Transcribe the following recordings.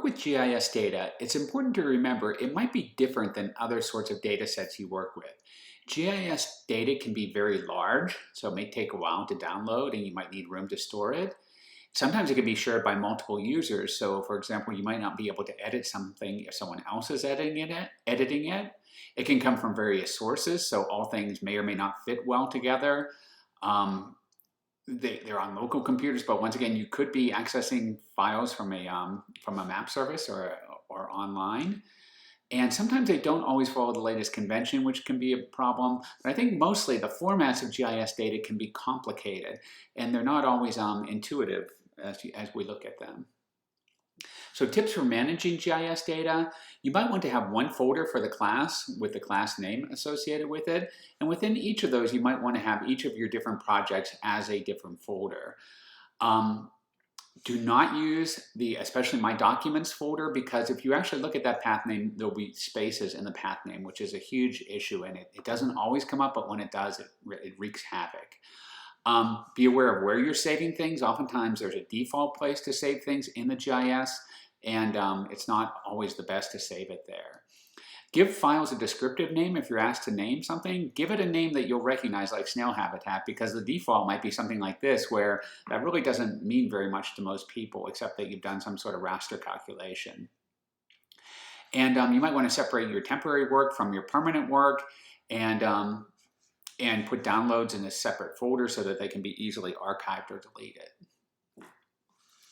with GIS data, it's important to remember it might be different than other sorts of data sets you work with. GIS data can be very large, so it may take a while to download and you might need room to store it. Sometimes it can be shared by multiple users, so for example, you might not be able to edit something if someone else is editing it. It can come from various sources, so all things may or may not fit well together. They're on local computers, but once again, you could be accessing files from a map service or online. And sometimes they don't always follow the latest convention, which can be a problem. But I think mostly the formats of GIS data can be complicated, and they're not always intuitive as we look at them. So tips for managing GIS data: you might want to have one folder for the class with the class name associated with it. And within each of those, you might want to have each of your different projects as a different folder. Do not use especially my documents folder, because if you actually look at that path name, there'll be spaces in the path name, which is a huge issue, and it doesn't always come up, but when it does, it wreaks havoc. Be aware of where you're saving things. Oftentimes there's a default place to save things in the GIS, and it's not always the best to save it there. Give files a descriptive name. If you're asked to name something, give it a name that you'll recognize, like snail habitat, because the default might be something like this, where that really doesn't mean very much to most people, except that you've done some sort of raster calculation. And you might want to separate your temporary work from your permanent work, and put downloads in a separate folder so that they can be easily archived or deleted.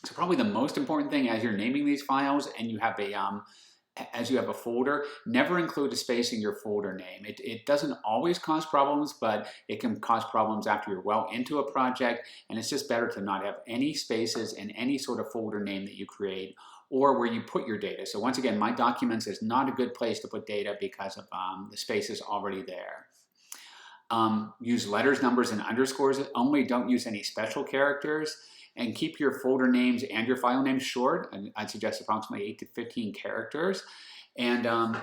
So probably the most important thing as you're naming these files and you have a folder, never include a space in your folder name. It doesn't always cause problems, but it can cause problems after you're well into a project, and it's just better to not have any spaces in any sort of folder name that you create or where you put your data. So once again, my documents is not a good place to put data because of the space is already there. Use letters, numbers, and underscores only. Don't use any special characters. And keep your folder names and your file names short. And I'd suggest approximately 8 to 15 characters. And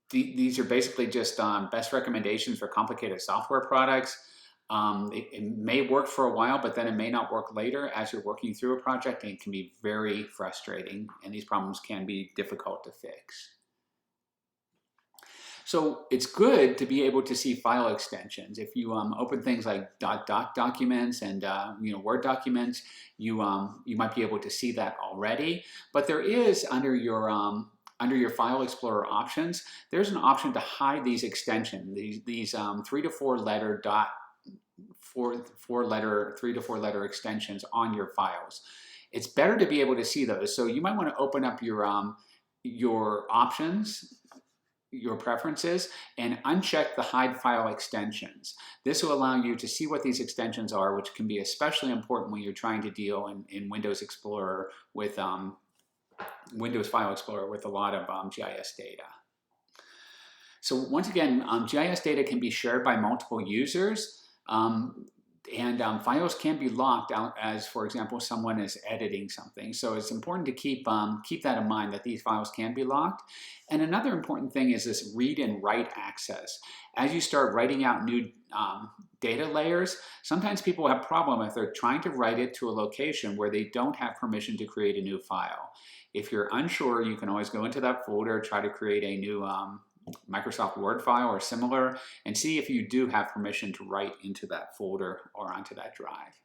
these are basically just best recommendations for complicated software products. It may work for a while, but then it may not work later as you're working through a project, and it can be very frustrating. And these problems can be difficult to fix. So it's good to be able to see file extensions. If you open things like .doc documents and Word documents, you might be able to see that already. But there is under your File Explorer options, there's an option to hide these extensions. These 3 to 4 letter three to four letter extensions on your files. It's better to be able to see those. So you might want to open up your options, your preferences, and uncheck the hide file extensions. This will allow you to see what these extensions are, which can be especially important when you're trying to deal in Windows Explorer with Windows File Explorer with a lot of GIS data. So once again, GIS data can be shared by multiple users, and files can be locked out as, for example, someone is editing something. So it's important to keep that in mind, that these files can be locked. And another important thing is this read and write access. As you start writing out new data layers, sometimes people have a problem if they're trying to write it to a location where they don't have permission to create a new file. If you're unsure, you can always go into that folder, try to create a new Microsoft Word file or similar, and see if you do have permission to write into that folder or onto that drive.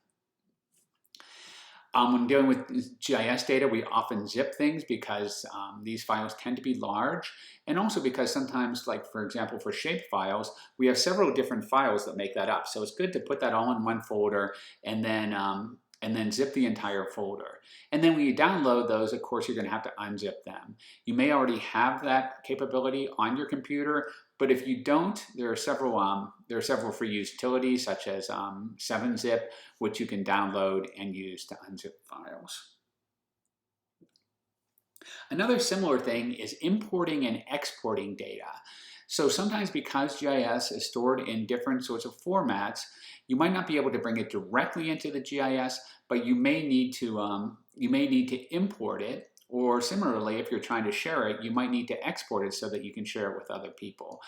When dealing with GIS data, we often zip things because these files tend to be large, and also because sometimes, like for example, for shape files, we have several different files that make that up. So it's good to put that all in one folder and then zip the entire folder. And then when you download those, of course, you're going to have to unzip them. You may already have that capability on your computer, but if you don't, there are several free utilities such as 7-zip, which you can download and use to unzip files. Another similar thing is importing and exporting data. So sometimes because GIS is stored in different sorts of formats, you might not be able to bring it directly into the GIS, but you may need to import it. Or similarly, if you're trying to share it, you might need to export it so that you can share it with other people.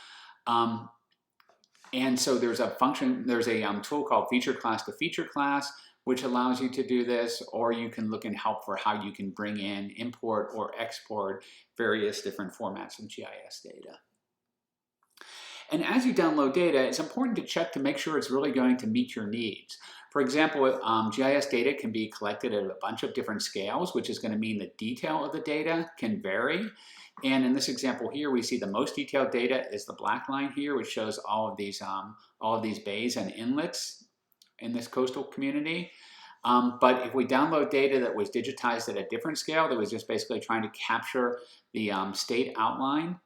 And so there's a tool called feature class to feature class, which allows you to do this, or you can look in help for how you can bring in, import, or export various different formats of GIS data. And as you download data, it's important to check to make sure it's really going to meet your needs. For example, GIS data can be collected at a bunch of different scales, which is going to mean the detail of the data can vary. And in this example here, we see the most detailed data is the black line here, which shows all of these bays and inlets in this coastal community. But if we download data that was digitized at a different scale, that was just basically trying to capture the state outline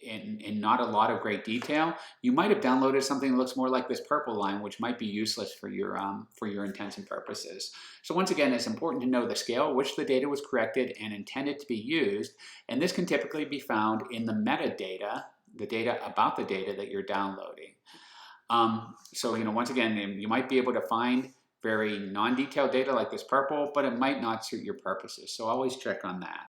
in not a lot of great detail, you might have downloaded something that looks more like this purple line, which might be useless for your intents and purposes. So once again, it's important to know the scale at which the data was corrected and intended to be used, and this can typically be found in the metadata, the data about the data that you're downloading. So once again, you might be able to find very non-detailed data like this purple, but it might not suit your purposes. So always check on that.